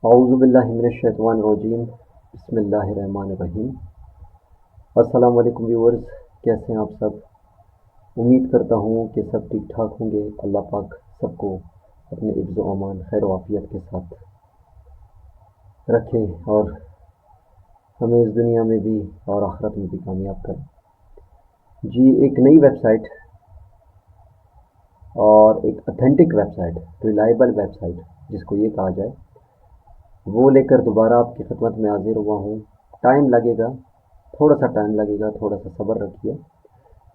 औज़ुबिल्लाहि मिनश्शैतानिर्रजीम बिस्मिल्लाहिर्रहमानिर्रहीम। अस्सलाम वालेकुम व्यूअर्स, कैसे हैं आप सब। उम्मीद करता हूँ कि सब ठीक ठाक होंगे। अल्लाह पाक सबको अपने इज़्ज़ व अमान खैर व आफ़ियत के साथ रखे और हमें इस दुनिया में भी और आखिरत में भी कामयाब करें। जी, एक नई वेबसाइट और एक ऑथेंटिक वेबसाइट, रिलायबल वेबसाइट जिसको ये कहा जाए, वो लेकर दोबारा आपकी खिदमत में हाज़िर हुआ हूँ। टाइम लगेगा, थोड़ा सा टाइम लगेगा, थोड़ा सा सब्र रखिए,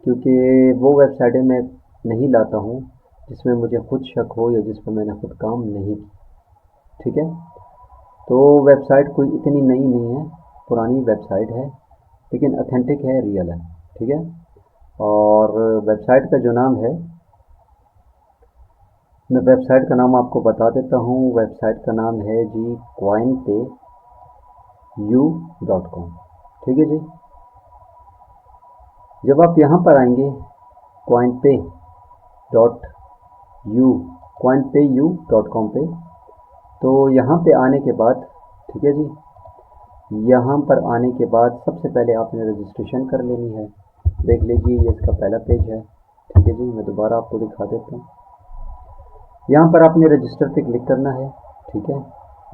क्योंकि वो वेबसाइटें मैं नहीं लाता हूँ जिसमें मुझे खुद शक हो या जिस पर मैंने खुद काम नहीं किया। ठीक है, तो वेबसाइट कोई इतनी नई नहीं है, पुरानी वेबसाइट है, लेकिन ऑथेंटिक है, रियल है। ठीक है, और वेबसाइट का जो नाम है, मैं वेबसाइट का नाम आपको बता देता हूँ। वेबसाइट का नाम है जी coinpayu.com। ठीक है जी, जब आप यहाँ पर आएंगे coinpayu.com पे, तो यहाँ पे आने के बाद, ठीक है जी, यहाँ पर आने के बाद सबसे पहले आपने रजिस्ट्रेशन कर लेनी है। देख लीजिए, ये इसका पहला पेज है। ठीक है जी, मैं दोबारा आपको दिखा देता हूँ। यहाँ पर आपने रजिस्टर पे क्लिक करना है। ठीक है,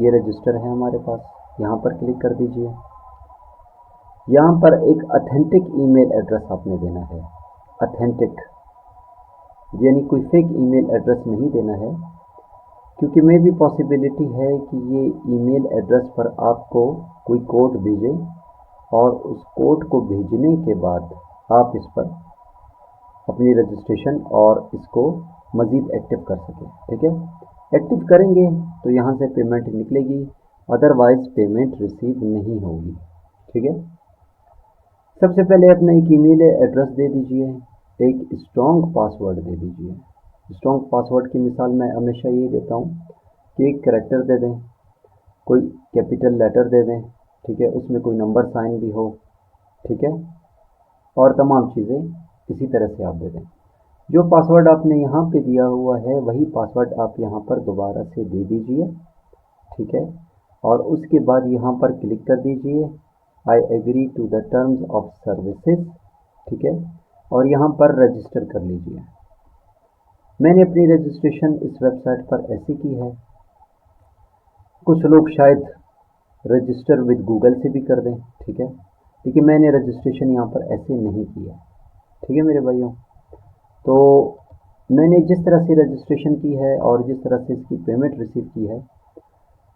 ये रजिस्टर है हमारे पास, यहाँ पर क्लिक कर दीजिए। यहाँ पर एक ऑथेंटिक ईमेल एड्रेस आपने देना है। ऑथेंटिक यानी कोई फेक ईमेल एड्रेस नहीं देना है, क्योंकि मे भी पॉसिबिलिटी है कि ये ईमेल एड्रेस पर आपको कोई कोड भेजे और उस कोड को भेजने के बाद आप इस पर अपनी रजिस्ट्रेशन और इसको मज़ीद एक्टिव कर सकें। ठीक है, एक्टिव करेंगे तो यहाँ से पेमेंट निकलेगी, अदरवाइज़ पेमेंट रिसीव नहीं होगी। ठीक है, सबसे पहले अपना एक ईमेल एड्रेस दे दीजिए, एक स्ट्रॉन्ग पासवर्ड दे दीजिए। स्ट्रॉन्ग पासवर्ड की मिसाल मैं हमेशा ये देता हूँ कि एक कैरेक्टर दे दें, कोई कैपिटल लेटर दे दें, ठीक है, उसमें कोई नंबर साइन भी हो, ठीक है, और तमाम चीज़ें इसी तरह से आप दे दें। जो पासवर्ड आपने यहाँ पे दिया हुआ है वही पासवर्ड आप यहाँ पर दोबारा से दे दीजिए। ठीक है, और उसके बाद यहाँ पर क्लिक कर दीजिए I agree to the terms of services. ठीक है, और यहाँ पर रजिस्टर कर लीजिए। मैंने अपनी रजिस्ट्रेशन इस वेबसाइट पर ऐसे की है, कुछ लोग शायद रजिस्टर विद गूगल से भी कर दें। ठीक है, लेकिन मैंने रजिस्ट्रेशन यहाँ पर ऐसे नहीं किया। ठीक है मेरे भाइयों, तो मैंने जिस तरह से रजिस्ट्रेशन की है और जिस तरह से इसकी पेमेंट रिसीव की है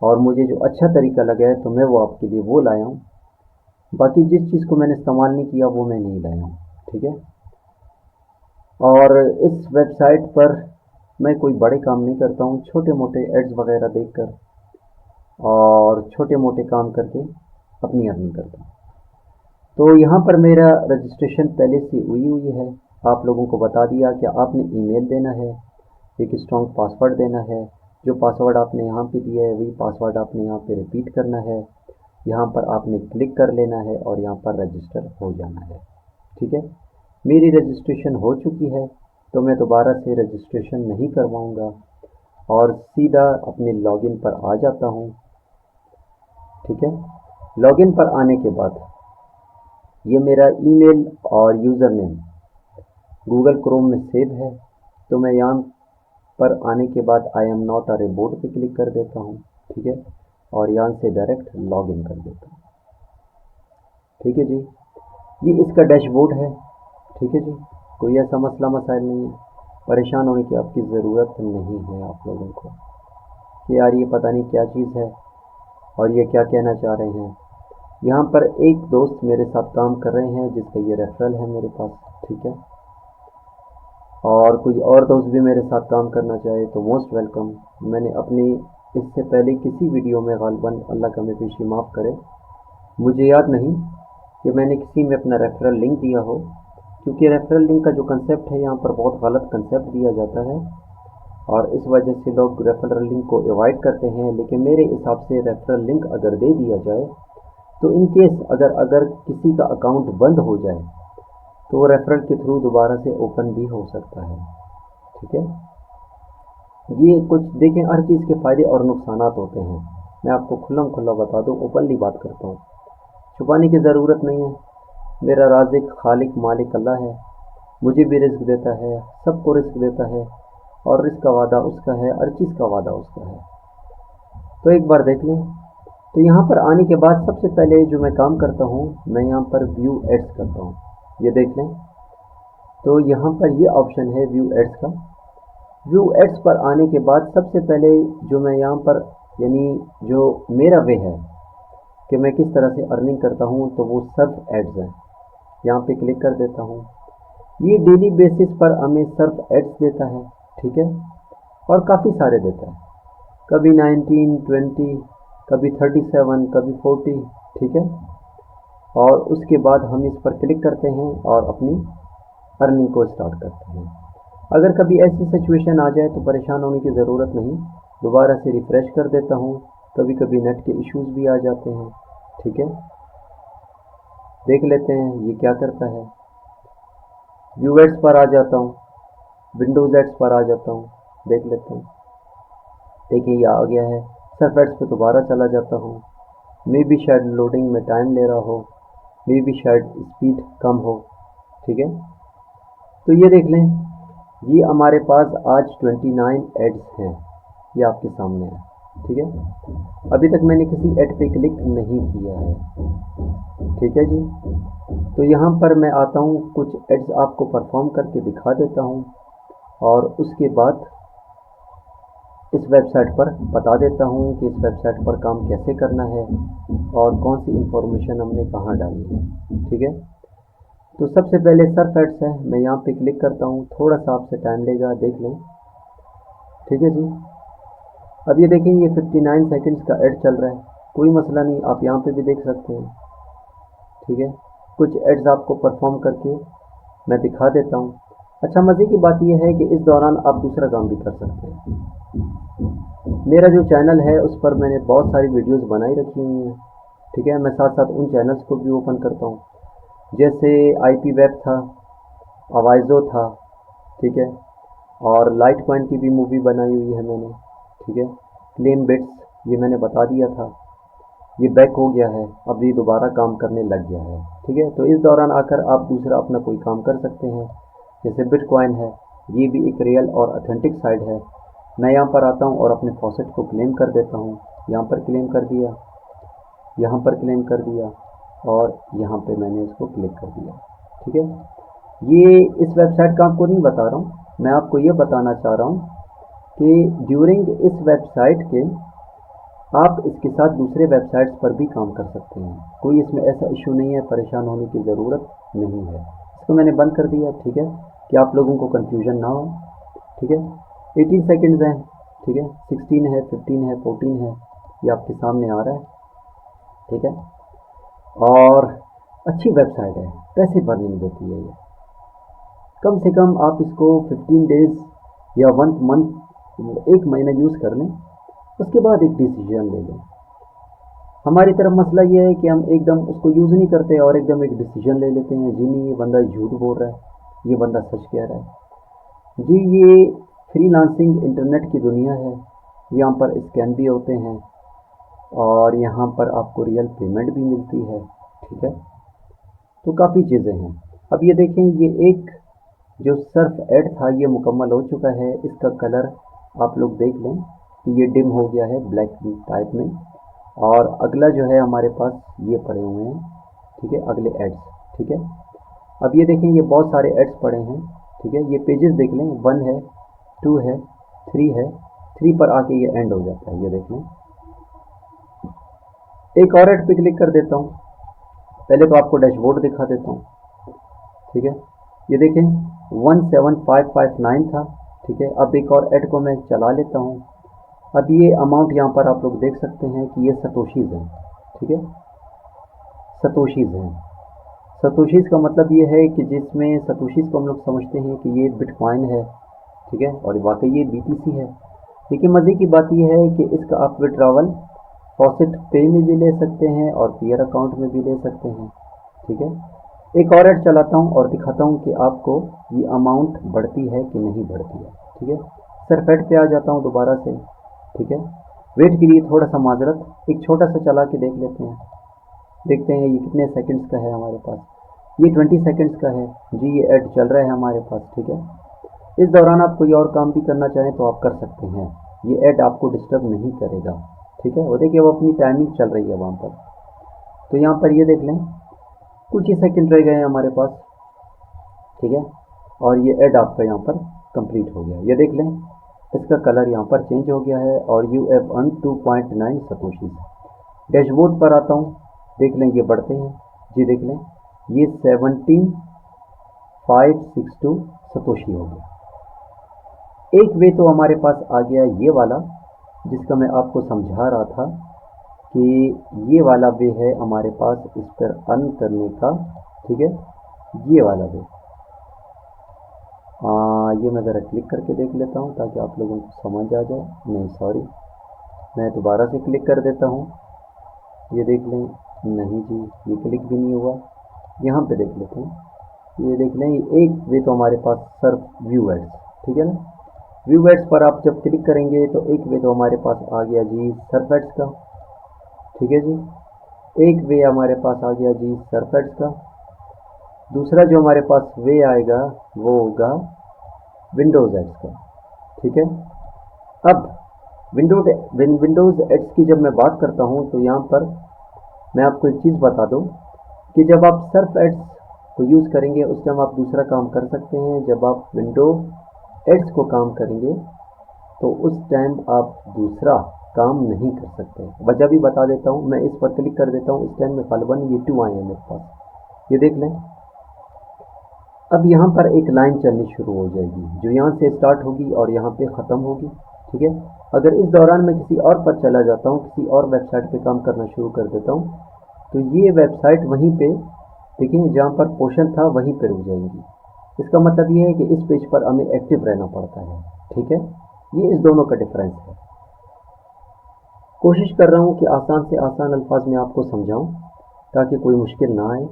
और मुझे जो अच्छा तरीका लगा है तो मैं वो आपके लिए वो लाया हूँ। बाकी जिस चीज़ को मैंने इस्तेमाल नहीं किया वो मैं नहीं लाया हूँ। ठीक है, और इस वेबसाइट पर मैं कोई बड़े काम नहीं करता हूँ, छोटे मोटे एड्स वगैरह देखकर और छोटे मोटे काम करके अपनी अर्निंग करता हूँ। तो यहाँ पर मेरा रजिस्ट्रेशन पहले से हुई है। आप लोगों को बता दिया कि आपने ईमेल देना है, एक स्ट्रॉन्ग पासवर्ड देना है। जो पासवर्ड आपने यहाँ पे दिया है वही पासवर्ड आपने यहाँ पे रिपीट करना है। यहाँ पर आपने क्लिक कर लेना है और यहाँ पर रजिस्टर हो जाना है। ठीक है, मेरी रजिस्ट्रेशन हो चुकी है तो मैं दोबारा से रजिस्ट्रेशन नहीं करवाऊँगा और सीधा अपने लॉगिन पर आ जाता हूँ। ठीक है, लॉगिन पर आने के बाद ये मेरा ईमेल और यूज़र नेम गूगल क्रोम में सेव है, तो मैं यहाँ पर आने के बाद I am not a robot पे क्लिक कर देता हूँ। ठीक है, और यहाँ से डायरेक्ट लॉगिन कर देता हूँ। ठीक है जी, ये इसका डैशबोर्ड है। ठीक है जी, कोई ऐसा मसला मसाइल नहीं है, परेशान होने की आपकी ज़रूरत नहीं है आप लोगों को कि यार ये पता नहीं क्या चीज़ है और ये क्या कहना चाह रहे हैं। यहाँ पर एक दोस्त मेरे साथ काम कर रहे हैं जिसका ये रेफरल है मेरे पास। ठीक है, और कोई और दोस्त भी मेरे साथ काम करना चाहे तो मोस्ट वेलकम। मैंने अपनी इससे पहले किसी वीडियो में गालिबन अल्लाह का पेशी माफ़ करे, मुझे याद नहीं कि मैंने किसी में अपना रेफरल लिंक दिया हो, क्योंकि रेफरल लिंक का जो कंसेप्ट है यहाँ पर बहुत गलत कंसेप्ट दिया जाता है और इस वजह से लोग रेफरल लिंक को अवॉइड करते हैं। लेकिन मेरे हिसाब से रेफरल लिंक अगर दे दिया जाए तो इन केस अगर किसी का अकाउंट बंद हो जाए तो रेफरल के थ्रू दोबारा से ओपन भी हो सकता है। ठीक है, ये कुछ देखें, हर चीज़ के फ़ायदे और नुकसानात होते हैं। मैं आपको खुल्लम खुल्ला बता दूँ, ओपनली बात करता हूँ, छुपाने की ज़रूरत नहीं है। मेरा राज़िक खालिक मालिक अल्लाह है, मुझे भी रिस्क देता है, सबको रिस्क देता है, और रिस्क का वादा उसका है, हर चीज़ का वादा उसका है। तो एक बार देख लें। तो यहाँ पर आने के बाद सबसे पहले जो मैं काम करता हूँ, मैं यहाँ पर व्यू एड्स करता हूँ। ये देख लें, तो यहाँ पर ये ऑप्शन है व्यू एड्स का। व्यू एड्स पर आने के बाद सबसे पहले जो मैं यहाँ पर, यानी जो मेरा वे है कि मैं किस तरह से अर्निंग करता हूँ, तो वो सर्फ एड्स है। यहाँ पे क्लिक कर देता हूँ। ये डेली बेसिस पर हमें सर्फ एड्स देता है, ठीक है, और काफ़ी सारे देता है, कभी 19, 20, कभी 37, कभी 40, ठीक है। और उसके बाद हम इस पर क्लिक करते हैं और अपनी अर्निंग को स्टार्ट करते हैं। अगर कभी ऐसी सिचुएशन आ जाए तो परेशान होने की ज़रूरत नहीं, दोबारा से रिफ़्रेश कर देता हूँ। कभी कभी नेट के इश्यूज़ भी आ जाते हैं, ठीक है। देख लेते हैं ये क्या करता है। व्यू एड्स पर आ जाता हूँ, विंडोज़ एड्स पर आ जाता हूँ, देख लेते हैं। देखिए ये आ गया है। सर्फ एड्स पे दोबारा चला जाता हूँ। मे भी शायद लोडिंग में टाइम ले रहा हो, मे भी शायद स्पीड कम हो, ठीक है। तो ये देख लें, ये हमारे पास आज 29 एड्स हैं, ये आपके सामने है, ठीक है। अभी तक मैंने किसी एड पे क्लिक नहीं किया है, ठीक है जी। तो यहाँ पर मैं आता हूँ, कुछ एड्स आपको परफॉर्म करके दिखा देता हूँ, और उसके बाद इस वेबसाइट पर बता देता हूँ कि इस वेबसाइट पर काम कैसे करना है और कौन सी इंफॉर्मेशन हमने कहाँ डालनी है, ठीक है। तो सबसे पहले सर्फ एड्स है, मैं यहाँ पे क्लिक करता हूँ, थोड़ा सा आपसे टाइम लेगा, देख लें, ठीक है जी। अब ये देखें, ये 59 सेकंड्स का एड चल रहा है, कोई मसला नहीं, आप यहाँ पे भी देख सकते हैं, ठीक है। कुछ एड्स आपको परफॉर्म करके मैं दिखा देता हूँ। अच्छा, मज़े की बात यह है कि इस दौरान आप दूसरा काम भी कर सकते हैं। मेरा जो चैनल है उस पर मैंने बहुत सारी वीडियोस बनाई रखी हुई हैं, ठीक है। मैं साथ साथ उन चैनल्स को भी ओपन करता हूँ, जैसे IP वेब था, अवाइजो था, ठीक है, और लाइट कॉइन की भी मूवी बनाई हुई है मैंने, ठीक है। क्लेम बिट्स ये मैंने बता दिया था, ये बैक हो गया है, अब ये दोबारा काम करने लग गया है, ठीक है। तो इस दौरान आकर आप दूसरा अपना कोई काम कर सकते हैं, जैसे बिटकॉइन है, ये भी एक रियल और ऑथेंटिक साइट है। मैं यहाँ पर आता हूँ और अपने फॉसेट को क्लेम कर देता हूँ। यहाँ पर क्लेम कर दिया, यहाँ पर क्लेम कर दिया, और यहाँ पे मैंने इसको क्लिक कर दिया, ठीक है। ये इस वेबसाइट का आपको नहीं बता रहा हूँ, मैं आपको ये बताना चाह रहा हूँ कि ड्यूरिंग इस वेबसाइट के आप इसके साथ दूसरे वेबसाइट्स पर भी काम कर सकते हैं। कोई इसमें ऐसा इशू नहीं है, परेशान होने की ज़रूरत नहीं है। इसको मैंने बंद कर दिया, ठीक है, कि आप लोगों को कन्फ्यूजन ना हो, ठीक है। 18 सेकंड्स हैं, ठीक है, 16 है, 15 है, 14 है, ये आपके सामने आ रहा है, ठीक है। और अच्छी वेबसाइट है, पैसे भरने देती है ये। कम से कम आप इसको 15 डेज़ या 1 मंथ, 1 महीना यूज़ कर लें, उसके बाद एक डिसीजन ले लें। हमारी तरफ मसला ये है कि हम एकदम उसको यूज़ नहीं करते और एकदम एक डिसीजन ले लेते हैं, जी नहीं ये बंदा झूठ बोल रहा है, ये बंदा सच कह रहा है। जी ये फ्रीलांसिंग इंटरनेट की दुनिया है, यहाँ पर स्कैम भी होते हैं और यहाँ पर आपको रियल पेमेंट भी मिलती है, ठीक है। तो काफ़ी चीज़ें हैं। अब ये देखें, ये एक जो सर्फ एड था ये मुकम्मल हो चुका है। इसका कलर आप लोग देख लें कि ये डिम हो गया है ब्लैक टाइप में, और अगला जो है हमारे पास ये पड़े हुए हैं, ठीक है, अगले एड्स, ठीक है। अब ये देखें, ये बहुत सारे एड्स पड़े हैं, ठीक है। ये पेजेस देख लें, 1 है, 2 है, 3 है, 3 पर आके ये एंड हो जाता है, ये देख लें। एक और एड पे क्लिक कर देता हूँ, पहले तो आपको डैशबोर्ड दिखा देता हूँ, ठीक है। ये देखें 17559 था, ठीक है। अब एक और एड को मैं चला लेता हूँ। अब ये अमाउंट यहाँ पर आप लोग देख सकते हैं कि ये सतोशीज़ हैं, ठीक है, सतोशीज़ हैं। सतोशीज़ का मतलब ये है कि जिसमें सतोशीज़ को हम लोग समझते हैं कि ये बिटकॉइन है, ठीक है, और वाकई ये BTC है। लेकिन मज़े की बात यह है कि इसका आप विड्रॉवल फॉसेट पे में भी ले सकते हैं और पीयर अकाउंट में भी ले सकते हैं, ठीक है। एक और ऐड चलाता हूँ और दिखाता हूँ कि आपको ये अमाउंट बढ़ती है कि नहीं बढ़ती है, ठीक है। सर्फ एड पे आ जाता हूँ दोबारा से, ठीक है। वेट के लिए थोड़ा सा माजरत, एक छोटा सा चला के देख लेते हैं। देखते हैं ये कितने सेकंड्स का है हमारे पास। ये 20 सेकंड्स का है जी, ये ऐड चल रहा है हमारे पास। ठीक है, इस दौरान आप कोई और काम भी करना चाहें तो आप कर सकते हैं, ये ऐड आपको डिस्टर्ब नहीं करेगा। ठीक है, वो देखिए वो अपनी टाइमिंग चल रही है वहाँ पर। तो यहाँ पर ये देख लें, कुछ ही सेकंड रह गए हैं हमारे पास। ठीक है, और ये ऐड आपका यहाँ पर कंप्लीट हो गया। ये देख लें, इसका कलर यहाँ पर चेंज हो गया है और you have earn 2.9 satoshis. Dashboard पर आता हूँ, देख लें ये बढ़ते हैं जी, देख लें ये 17,562 सतोशी हो गया। एक वे तो हमारे पास आ गया ये वाला, जिसका मैं आपको समझा रहा था कि ये वाला वे है हमारे पास इस पर अर्न करने का। ठीक है, ये वाला वे, ये मैं ज़रा क्लिक करके देख लेता हूँ ताकि आप लोगों को समझ आ जाए। नहीं सॉरी, मैं दोबारा से क्लिक कर देता हूँ। ये देख लें, नहीं जी ये क्लिक भी नहीं हुआ। यहाँ पे देख लेते हैं, ये देख लें एक वे तो हमारे पास सर्फ व्यू एड्स। ठीक है ना, व्यू एड्स पर आप जब क्लिक करेंगे तो एक वे तो हमारे पास आ गया जी सर्फ एड्स का। ठीक है जी, एक वे हमारे पास आ गया जी सर्फ एड्स का। दूसरा जो हमारे पास वे आएगा वो होगा विंडोज़ एड्स का। ठीक है, अब विंडोज़ एड्स की जब मैं बात करता हूँ तो यहाँ पर मैं आपको एक चीज़ बता दूँ कि जब आप सर्फ एड्स को यूज़ करेंगे उस टाइम आप दूसरा काम कर सकते हैं। जब आप विंडो एड्स को काम करेंगे तो उस टाइम आप दूसरा काम नहीं कर सकते। वजह भी बता देता हूँ, मैं इस पर क्लिक कर देता हूँ, इस टाइम में ग़ालिबन ये 2 आए हैं मेरे पास। ये देख लें, अब यहाँ पर एक लाइन चलनी शुरू हो जाएगी जो यहाँ से स्टार्ट होगी और यहाँ पे ख़त्म होगी। ठीक है, अगर इस दौरान मैं किसी और पर चला जाता हूँ, किसी और वेबसाइट पे काम करना शुरू कर देता हूँ, तो ये वेबसाइट वहीं पे देखिए जहाँ पर पोर्शन था वहीं पे रुक जाएंगी। इसका मतलब ये है कि इस पेज पर हमें एक्टिव रहना पड़ता है। ठीक है, ये इस दोनों का डिफरेंस है। कोशिश कर रहा हूँ कि आसान से आसान अल्फाज में आपको समझाऊँ ताकि कोई मुश्किल ना आए।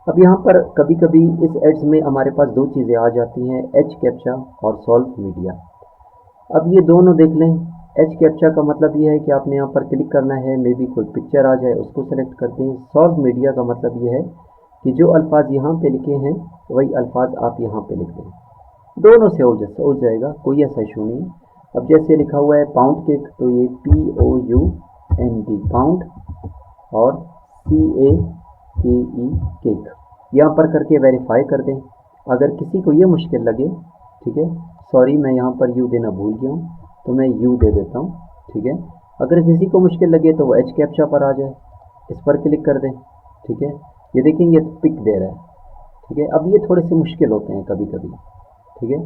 अब यहाँ पर कभी कभी इस एड्स में हमारे पास दो चीज़ें आ जाती हैं, एच कैप्चा और सॉल्व मीडिया। अब ये दोनों देख लें, एच कैप्चा का मतलब ये है कि आपने यहाँ पर क्लिक करना है, मे बी कोई पिक्चर आ जाए उसको सेलेक्ट करते हैं। सॉल्व मीडिया का मतलब ये है कि जो अल्फाज यहाँ पे लिखे हैं वही अल्फाज आप यहाँ पे लिख दें, दोनों से हो जाएगा, कोई ऐसा इशू नहीं। अब जैसे लिखा हुआ है पाउंड केक, तो ये POUND पाउंड और CAKE केक, यहाँ पर करके वेरीफाई कर दें। अगर किसी को ये मुश्किल लगे, ठीक है, सॉरी मैं यहाँ पर यू देना भूल गया हूँ तो मैं यू दे देता हूँ। ठीक है, अगर किसी को मुश्किल लगे तो वो एच कैप्चा पर आ जाए, इस पर क्लिक कर दें। ठीक है, ये देखें ये पिक दे रहा है। ठीक है, अब ये थोड़े से मुश्किल होते हैं कभी कभी। ठीक है,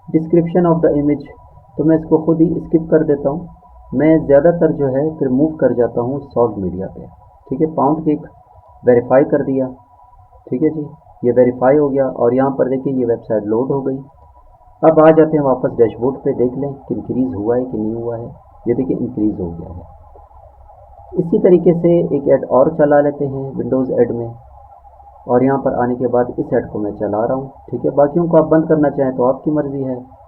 डिस्क्रिप्शन ऑफ द इमेज, तो मैं इसको खुद ही स्किप कर देता हूँ। मैं ज़्यादातर जो है फिर मूव कर जाता हूँ सॉल्व मीडिया पे। ठीक है, पाउंड केक वेरीफाई कर दिया। ठीक है जी, ये वेरीफाई हो गया और यहाँ पर देखिए ये वेबसाइट लोड हो गई। अब आ जाते हैं वापस डैशबोर्ड पे, देख लें कि इंक्रीज़ हुआ है कि नहीं हुआ है। ये देखिए इंक्रीज़ हो गया है। इसी तरीके से एक ऐड और चला लेते हैं विंडोज़ ऐड में, और यहाँ पर आने के बाद इस ऐड को मैं चला रहा हूँ। ठीक है, बाकियों को आप बंद करना चाहें तो आपकी मर्ज़ी है।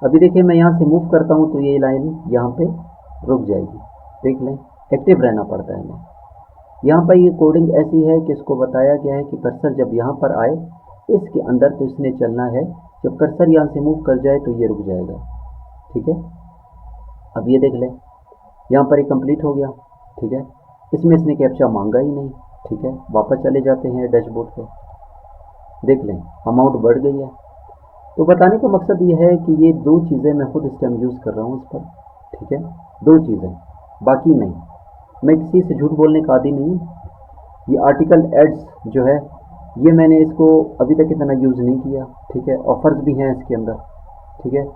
अभी देखिए मैं यहाँ से मूव करता हूँ तो ये लाइन यहाँ पे रुक जाएगी। देख लें, एक्टिव रहना पड़ता है हमें। यहाँ पर ये कोडिंग ऐसी है कि इसको बताया गया है कि कर्सर जब यहाँ पर आए इसके अंदर तो इसने चलना है, जब कर्सर यहाँ से मूव कर जाए तो ये रुक जाएगा। ठीक है, अब ये देख लें, यहाँ पर ये कंप्लीट हो गया। ठीक है, इसमें इसने कैप्चा मांगा ही नहीं। ठीक है, वापस चले जाते हैं डैशबोर्ड पे, देख लें अमाउंट बढ़ गई है। तो बताने का मकसद ये है कि ये दो चीज़ें मैं खुद इस टाइम यूज़ कर रहा हूँ इस पर। ठीक है, दो चीज़ें, बाकी नहीं। मैं किसी से झूठ बोलने का आदी नहीं। ये आर्टिकल एड्स जो है ये मैंने इसको अभी तक इतना यूज़ नहीं किया। ठीक है, ऑफ़र्स भी हैं इसके अंदर। ठीक है,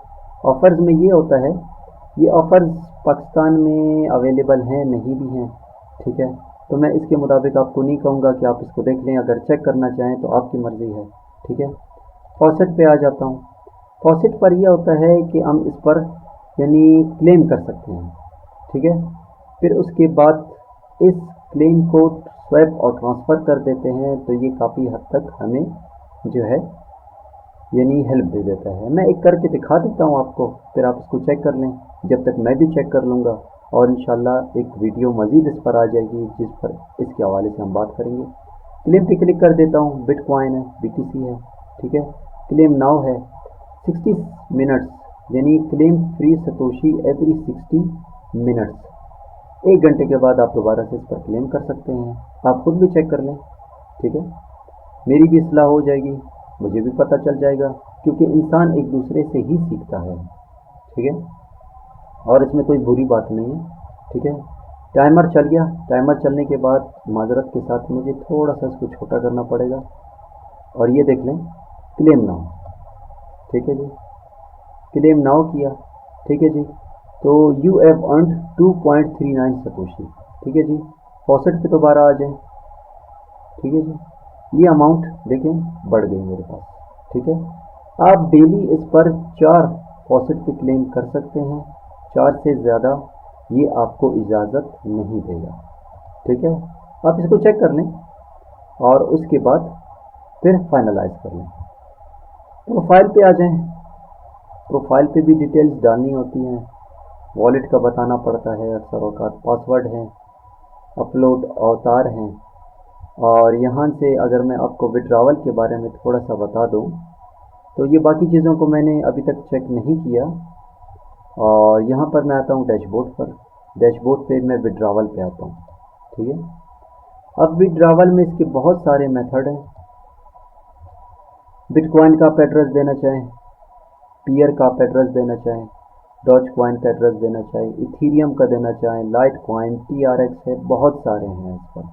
ऑफ़र्स में ये होता है, ये ऑफ़र्स पाकिस्तान में अवेलेबल हैं नहीं भी हैं। ठीक है, तो मैं इसके मुताबिक आपको नहीं कहूँगा कि आप इसको देख लें, अगर चेक करना चाहें तो आपकी मर्ज़ी है। ठीक है, फॉसेट पे आ जाता हूँ। फॉसेट पर यह होता है कि हम इस पर यानी क्लेम कर सकते हैं। ठीक है, फिर उसके बाद इस क्लेम को स्वैप और ट्रांसफ़र कर देते हैं, तो ये काफ़ी हद तक हमें जो है यानी हेल्प दे देता है। मैं एक करके दिखा देता हूँ आपको, फिर आप इसको चेक कर लें, जब तक मैं भी चेक कर लूँगा और इंशाल्लाह एक वीडियो मज़ीद इस पर आ जाएगी जिस पर इसके हवाले से हम बात करेंगे। क्लेम पे क्लिक कर देता हूँ। बिटकॉइन है, BTC है, ठीक है। क्लेम नाउ है 60 मिनट्स, यानी claim free Satoshi every 60 minutes. 1 घंटे के बाद आप दोबारा से इस पर क्लेम कर सकते हैं। आप खुद भी चेक कर लें, ठीक है। मेरी भी इस्लाह हो जाएगी, मुझे भी पता चल जाएगा, क्योंकि इंसान एक दूसरे से ही सीखता है, ठीक है। और इसमें कोई बुरी बात नहीं है, ठीक है। टाइमर चल गया। टाइमर चलने के बाद माजरत के साथ मुझे थोड़ा सा इसको छोटा करना पड़ेगा। और ये देख लें, क्लेम नाउ, ठीक है जी। क्लेम नाउ किया, ठीक है जी। तो यू हैव अर्नड 2.39 सतोशी, ठीक है जी। फॉसेट पे दोबारा आ जाएं, ठीक है जी। ये अमाउंट देखें बढ़ गई मेरे पास, ठीक है। आप डेली इस पर 4 फॉसेट पे क्लेम कर सकते हैं, 4 से ज़्यादा ये आपको इजाज़त नहीं देगा, ठीक है। आप इसको चेक कर लें और उसके बाद फिर फाइनलाइज कर लें। प्रोफाइल पे आ जाएं। प्रोफाइल पे भी डिटेल्स डालनी होती हैं, वॉलेट का बताना पड़ता है, अक्सर औकात पासवर्ड है, अपलोड अवतार हैं। और यहाँ से अगर मैं आपको विड्रावल के बारे में थोड़ा सा बता दूँ तो ये बाकी चीज़ों को मैंने अभी तक चेक नहीं किया। और यहाँ पर मैं आता हूँ डैशबोर्ड पर। डैशबोर्ड पे मैं विड्रावल पे आता हूँ, ठीक है। अब विड्रावल में इसके बहुत सारे मेथड हैं। बिटकॉइन का आप एड्रेस देना चाहें, पीयर का आप एड्रेस देना चाहें, डॉज कॉइन का एड्रेस देना चाहें, इथीरियम का देना चाहें, लाइट कॉइन, TRX है, बहुत सारे हैं इस पर।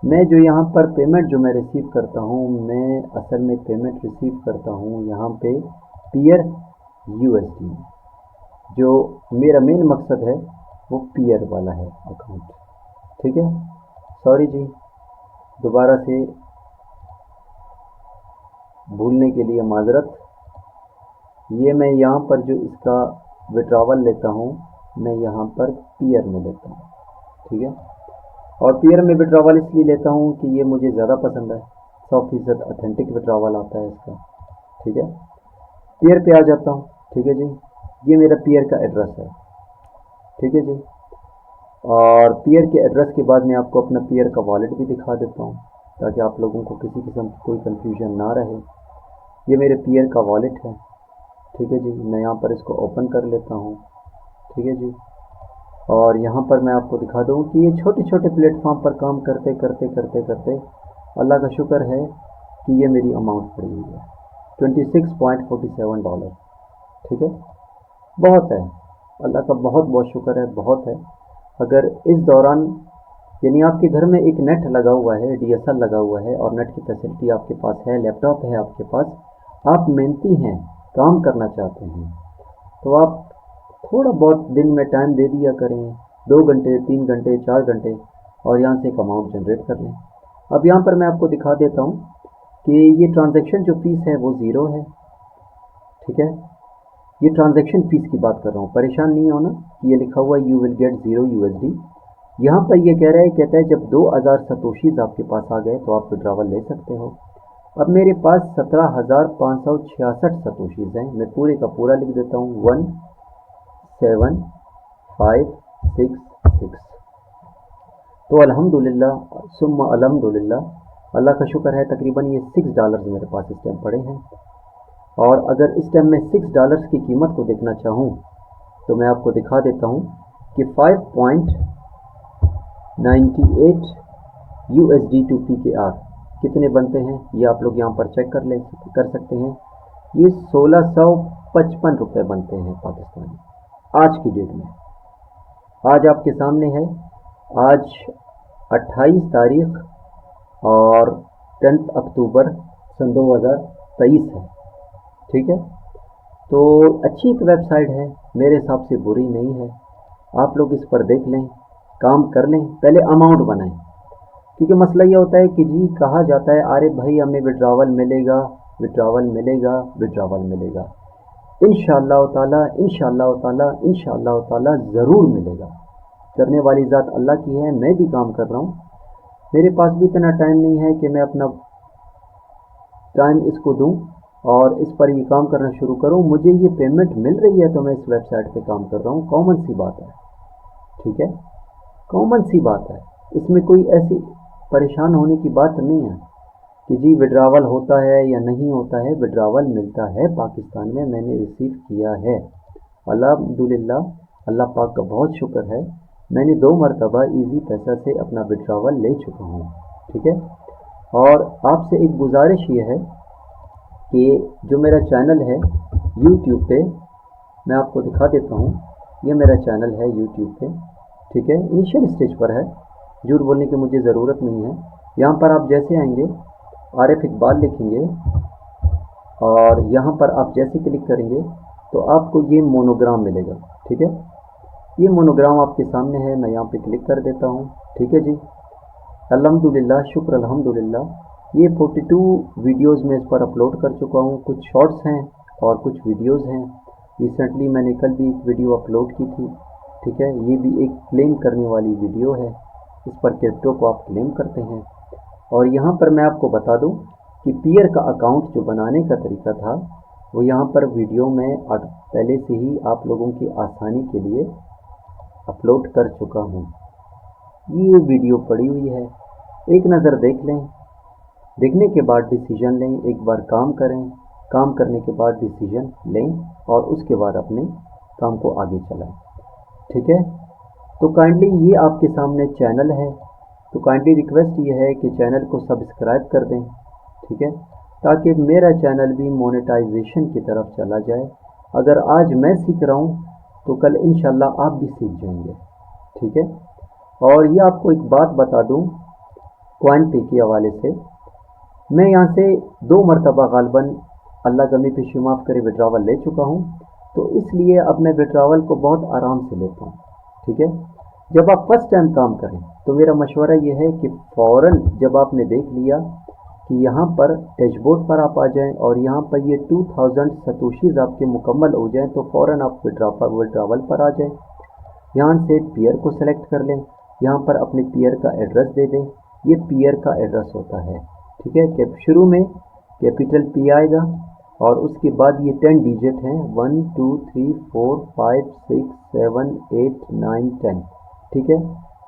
मैं जो यहाँ पर पेमेंट जो मैं रिसीव करता हूँ, मैं असल में पेमेंट रिसीव करता हूँ यहाँ पे पीयर USD में। जो मेरा मेन मकसद है वो पीयर वाला है अकाउंट, ठीक है। सॉरी जी, दोबारा से भूलने के लिए माजरत। ये मैं यहाँ पर जो इसका विड्रावल लेता हूँ, मैं यहाँ पर पीयर में लेता हूँ, ठीक है। और पीयर में विड्रावल इसलिए लेता हूँ कि ये मुझे ज़्यादा पसंद है, 100% ऑथेंटिक विड्रावल आता है इसका, ठीक है। पीयर पे आ जाता हूँ, ठीक है जी। ये मेरा पीयर का एड्रेस है, ठीक है जी। और पीयर के एड्रेस के बाद मैं आपको अपना पीयर का वॉलेट भी दिखा देता हूँ ताकि आप लोगों को किसी किस्म की कोई कन्फ्यूजन ना रहे। ये मेरे पीयर का वॉलेट है, ठीक है जी। मैं यहाँ पर इसको ओपन कर लेता हूँ, ठीक है जी। और यहाँ पर मैं आपको दिखा दूँ कि ये छोटे छोटे प्लेटफॉर्म पर काम करते करते करते करते अल्लाह का शुक्र है कि ये मेरी अमाउंट पड़ी हुई है $26.47, ठीक है। बहुत है, अल्लाह का बहुत बहुत शुक्र है, बहुत है। अगर इस दौरान यानी आपके घर में एक नेट लगा हुआ है, DSL लगा हुआ है और नेट की फैसिलिटी आपके पास है, लैपटॉप है आपके पास, आप मेहनती हैं, काम करना चाहते हैं, तो आप थोड़ा बहुत दिन में टाइम दे दिया करें, 2 घंटे, 3 घंटे, 4 घंटे, और यहाँ से एक अमाउंट जनरेट कर लें। अब यहाँ पर मैं आपको दिखा देता हूँ कि ये ट्रांजैक्शन जो फ़ीस है वो 0 है, ठीक है। ये ट्रांजैक्शन फ़ीस की बात कर रहा हूँ, परेशान नहीं होना। ये लिखा हुआ यू विल गेट 0 USD। यहाँ पर ये कह रहा है, कहता है जब 2000 सतोशीज़ आपके पास आ गए तो आप विड्रावल ले सकते हो। अब मेरे पास 17,566 सतोशीज़ हैं। मैं पूरे का पूरा लिख देता हूँ, 17566। तो अल्हम्दुलिल्लाह सुम्मा अल्हम्दुलिल्लाह, अल्लाह का शुक्र है, तकरीबन ये $6 मेरे पास इस टाइम पड़े हैं। और अगर इस टाइम मैं $6 की कीमत को देखना चाहूँ तो मैं आपको दिखा देता हूँ कि 5.98 USD to PKR कितने बनते हैं, ये आप लोग यहाँ पर चेक कर सकते हैं। ये 1655 रुपये बनते हैं पाकिस्तानी आज की डेट में। आज आपके सामने है, आज 28 तारीख और 10 अक्टूबर सन 2023 है, ठीक है। तो अच्छी एक वेबसाइट है, मेरे हिसाब से बुरी नहीं है। आप लोग इस पर देख लें, काम कर लें, पहले अमाउंट बनाएं। क्योंकि मसला ये होता है कि जी कहा जाता है, अरे भाई हमें विड्रावल मिलेगा, विड्रावल मिलेगा, विड्रावल मिलेगा। इंशाअल्लाह ताला, इंशाअल्लाह ताला, इंशाअल्लाह ताला ज़रूर मिलेगा। करने वाली ज़ात अल्लाह की है। मैं भी काम कर रहा हूँ, मेरे पास भी इतना टाइम नहीं है कि मैं अपना टाइम इसको दूँ और इस पर ये काम करना शुरू करूँ। मुझे ये पेमेंट मिल रही है तो मैं इस वेबसाइट पे काम कर रहा हूँ, कॉमन सी बात है। ठीक है, कॉमन सी बात है, इसमें कोई ऐसी परेशान होने की बात नहीं है कि जी विड्रावल होता है या नहीं होता है। विड्रावल मिलता है पाकिस्तान में, मैंने रिसीव किया है अल्हम्दुलिल्लाह, अल्लाह पाक का बहुत शुक्र है। मैंने 2 मरतबा इजी पैसा से अपना विड्रावल ले चुका हूँ। ठीक है, और आपसे एक गुजारिश ये है कि जो मेरा चैनल है यूट्यूब पे, मैं आपको दिखा देता हूँ, ये मेरा चैनल है यूट्यूब पे। ठीक है, इनिशियल स्टेज पर है, झूठ बोलने की मुझे ज़रूरत नहीं है। यहाँ पर आप जैसे आएंगे आरिफ इकबाल लिखेंगे और यहाँ पर आप जैसे क्लिक करेंगे तो आपको ये मोनोग्राम मिलेगा। ठीक है, ये मोनोग्राम आपके सामने है, मैं यहाँ पे क्लिक कर देता हूँ। ठीक है जी, अल्हम्दुलिल्लाह, शुक्र अल्हम्दुलिल्लाह। ये 42 वीडियोज़ में इस पर अपलोड कर चुका हूँ। कुछ शॉर्ट्स हैं और कुछ वीडियोज़ हैं। रिसेंटली मैंने कल भी एक वीडियो अपलोड की थी। ठीक है, ये भी एक क्लेम करने वाली वीडियो है, इस पर क्रिप्टो को आप क्लेम करते हैं। और यहाँ पर मैं आपको बता दूँ कि पीयर का अकाउंट जो बनाने का तरीका था वो यहाँ पर वीडियो में पहले से ही आप लोगों की आसानी के लिए अपलोड कर चुका हूँ। ये वीडियो पड़ी हुई है, एक नज़र देख लें, देखने के बाद डिसीजन लें। एक बार काम करें, काम करने के बाद डिसीजन लें और उसके बाद अपने काम को आगे चलाएं। ठीक है, तो काइंडली ये आपके सामने चैनल है, तो काइंडली रिक्वेस्ट ये है कि चैनल को सब्सक्राइब कर दें। ठीक है, ताकि मेरा चैनल भी मोनेटाइजेशन की तरफ चला जाए। अगर आज मैं सीख रहा हूँ तो कल इंशाल्लाह आप भी सीख जाएंगे। ठीक है, और ये आपको एक बात बता दूँ कॉइन पे के हवाले से, मैं यहाँ से 2 मरतबा गालबन अल्लाह गमी पे शुमाफ करे विड्रावल ले चुका हूँ, तो इसलिए अब मैं विड्रावल को बहुत आराम से लेता हूँ। ठीक है, जब आप फर्स्ट टाइम काम करें तो मेरा मशवरा ये है कि फ़ौरन जब आपने देख लिया कि यहाँ पर डैशबोर्ड पर आप आ जाएं और यहाँ पर ये 2000 सतोशीज़ आपके मुकम्मल हो जाएं तो फ़ौरन आप विड्रावल पर आ जाएं। यहाँ से पीयर को सेलेक्ट कर लें, यहाँ पर अपने पीयर का एड्रेस दे दें। ये पीयर का एड्रेस होता है। ठीक है, कि शुरू में कैपिटल पी आएगा और उसके बाद ये 10 डिजिट हैं, 1 2 3 4 5 6 7 8 9 10। ठीक है,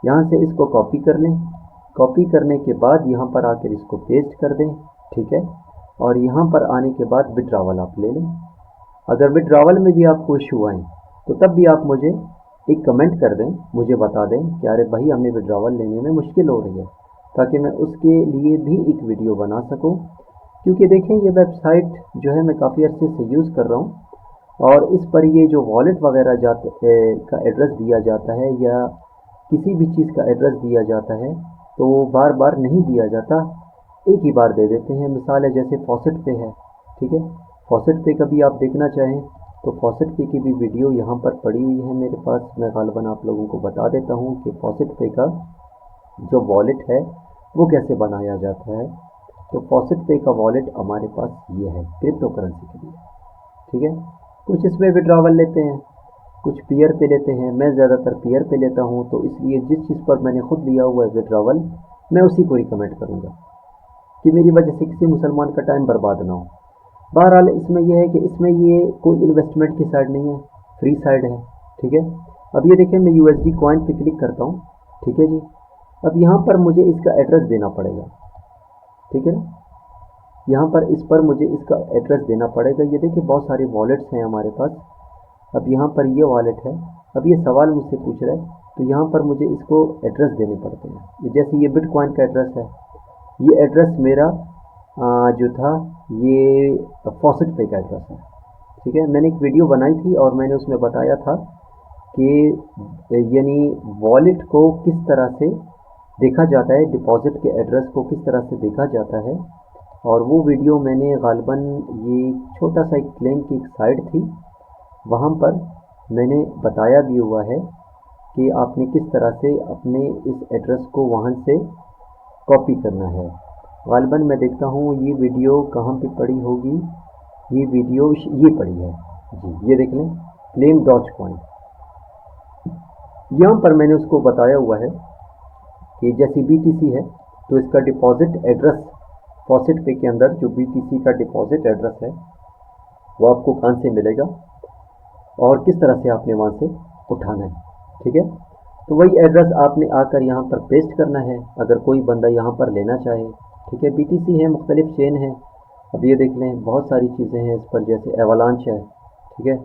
यहाँ से इसको कॉपी कर लें, कॉपी करने के बाद यहाँ पर आकर इसको पेस्ट कर दें। ठीक है, और यहाँ पर आने के बाद विड्रावल आप ले लें। अगर विड्रावल में भी आपको इशू आए तो तब भी आप मुझे एक कमेंट कर दें, मुझे बता दें कि अरे भाई हमें विड्रावल लेने में मुश्किल हो रही है, ताकि मैं उसके लिए भी एक वीडियो बना सकूं। क्योंकि देखें ये वेबसाइट जो है मैं काफ़ी अर्से से यूज़ कर रहा हूं और इस पर ये जो वॉलेट वगैरह का एड्रेस दिया जाता है या किसी भी चीज़ का एड्रेस दिया जाता है तो वो बार बार नहीं दिया जाता, एक ही बार दे देते हैं। मिसाल है जैसे फॉसेट पे है। ठीक है, फॉसेट पे का भी आप देखना चाहें तो फॉसेट पे की भी वीडियो यहाँ पर पड़ी हुई है मेरे पास। मैं गालिबन आप लोगों को बता देता हूँ कि फॉसेट पे का जो वॉलेट है वो कैसे बनाया जाता है। तो फॉसेट पे का वॉलेट हमारे पास ये है क्रिप्टो करेंसी के लिए। ठीक है, कुछ इसमें विड्रावल लेते हैं, कुछ पीयर पे लेते हैं। मैं ज़्यादातर पीयर पे लेता हूँ, तो इसलिए जिस चीज़ पर मैंने खुद लिया हुआ है विड्रावल, मैं उसी को रिकमेंड करूँगा कि मेरी वजह से किसी मुसलमान का टाइम बर्बाद ना हो। बहरहाल इसमें यह है कि इसमें ये कोई इन्वेस्टमेंट की साइड नहीं है, फ्री साइड है। ठीक है, अब ये देखें मैं USD कॉइन पे क्लिक करता हूँ। ठीक है जी, अब यहाँ पर मुझे इसका एड्रेस देना पड़ेगा। ठीक है ना, यहाँ पर इस पर मुझे इसका एड्रेस देना पड़ेगा। ये देखिए बहुत सारे वॉलेट्स हैं हमारे पास। अब यहाँ पर ये वॉलेट है, अब ये सवाल मुझसे पूछ रहा है तो यहाँ पर मुझे इसको एड्रेस देने पड़ते हैं। जैसे ये बिटकॉइन का एड्रेस है, ये एड्रेस मेरा जो था ये फॉसेट पे का एड्रेस है। ठीक है, मैंने एक वीडियो बनाई थी और मैंने उसमें बताया था कि यानी वॉलेट को किस तरह से देखा जाता है, डिपॉजिट के एड्रेस को किस तरह से देखा जाता है। और वो वीडियो मैंने गालिबन ये छोटा सा एक क्लेम की एक साइट थी, वहाँ पर मैंने बताया भी हुआ है कि आपने किस तरह से अपने इस एड्रेस को वहाँ से कॉपी करना है। गालिबन मैं देखता हूँ ये वीडियो कहाँ पे पड़ी होगी, ये वीडियो ये पड़ी है जी, ये देख लें क्लेम डॉजकॉइन। यहाँ पर मैंने उसको बताया हुआ है कि जैसे BTC है तो इसका डिपॉजिट एड्रेस फॉसेट पे के अंदर जो BTC का डिपॉजिट एड्रेस है वो आपको कहाँ से मिलेगा और किस तरह से आपने वहाँ से उठाना है। ठीक है, तो वही एड्रेस आपने आकर यहाँ पर पेस्ट करना है अगर कोई बंदा यहाँ पर लेना चाहे। ठीक है, BTC है, मुख्तलिफ चेन है। अब ये देख लें, बहुत सारी चीज़ें हैं इस पर, जैसे एवलांच है। ठीक है,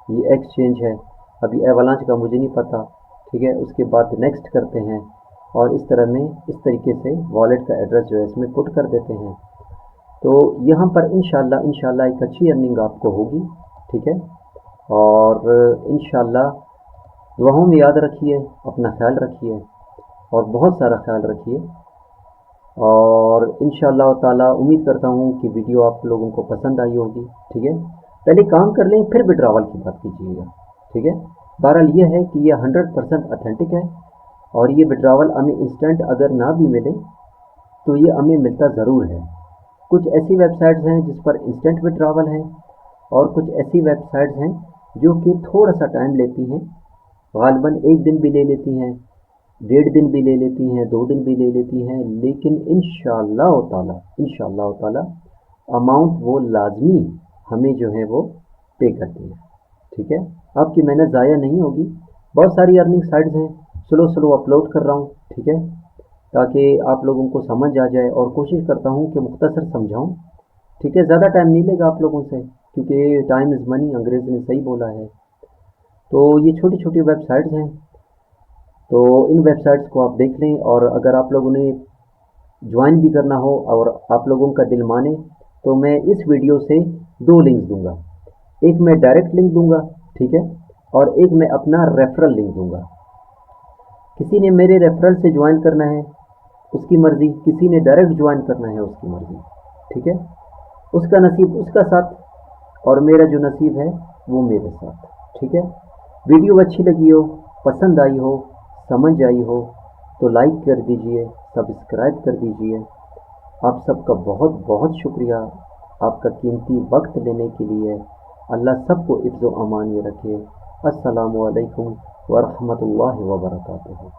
ये एक्सचेंज है। अभी एवलांच का मुझे नहीं पता। ठीक है, उसके बाद नेक्स्ट करते हैं और इस तरह में इस तरीके से वॉलेट का एड्रेस जो है इसमें पुट कर देते हैं। तो यहाँ पर इंशाल्लाह एक अच्छी अर्निंग आपको होगी। ठीक है, और इंशाल्लाह दुआओं में याद रखिए, अपना ख्याल रखिए और बहुत सारा ख्याल रखिए। और इंशाअल्लाह ताला उम्मीद करता हूँ कि वीडियो आप लोगों को पसंद आई होगी। ठीक है, पहले काम कर लें फिर विड्रावल की बात कीजिएगा। ठीक है, बहरहाल ये है कि ये 100% अथेंटिक है और ये विड्रावल हमें इंस्टेंट अगर ना भी मिले तो ये हमें मिलता ज़रूर है। कुछ ऐसी वेबसाइट्स हैं जिस पर इंस्टेंट विड्रावल है और कुछ ऐसी वेबसाइट्स हैं जो कि थोड़ा सा टाइम लेती हैं, गालिबन 1 दिन भी ले लेती हैं, 1.5 दिन भी ले लेती हैं, 2 दिन भी ले लेती हैं, लेकिन इंशाअल्लाह ताला अमाउंट वो लाजमी हमें जो है वो पे करती है। ठीक है, आपकी मेहनत ज़ाया नहीं होगी। बहुत सारी अर्निंग साइट्स हैं, स्लो अपलोड कर रहा हूँ। ठीक है, ताकि आप लोगों को समझ आ जाए और कोशिश करता हूँ कि मुख्तसर समझाऊँ। ठीक है, ज़्यादा टाइम नहीं लेगा आप लोगों से, क्योंकि टाइम इज़ मनी, अंग्रेज़ ने सही बोला है। तो ये छोटी छोटी वेबसाइट्स हैं, तो इन वेबसाइट्स को आप देख लें और अगर आप लोगों ने ज्वाइन भी करना हो और आप लोगों का दिल माने तो मैं इस वीडियो से 2 लिंक्स दूंगा। एक मैं डायरेक्ट लिंक दूंगा, ठीक है, और एक मैं अपना रेफरल लिंक दूंगा। किसी ने मेरे रेफरल से ज्वाइन करना है उसकी मर्ज़ी, किसी ने डायरेक्ट ज्वाइन करना है उसकी मर्ज़ी। ठीक है, उसका नसीब उसका साथ और मेरा जो नसीब है वो मेरे साथ। ठीक है, वीडियो अच्छी लगी हो, पसंद आई हो, समझ आई हो तो लाइक कर दीजिए, सब्सक्राइब कर दीजिए। आप सबका बहुत बहुत शुक्रिया आपका कीमती वक्त लेने के लिए। अल्लाह सबको इफ़्ज़ो अमान में रखे। अस्सलामु अलैकुम व रहमतुल्लाहि व बरकातुहू।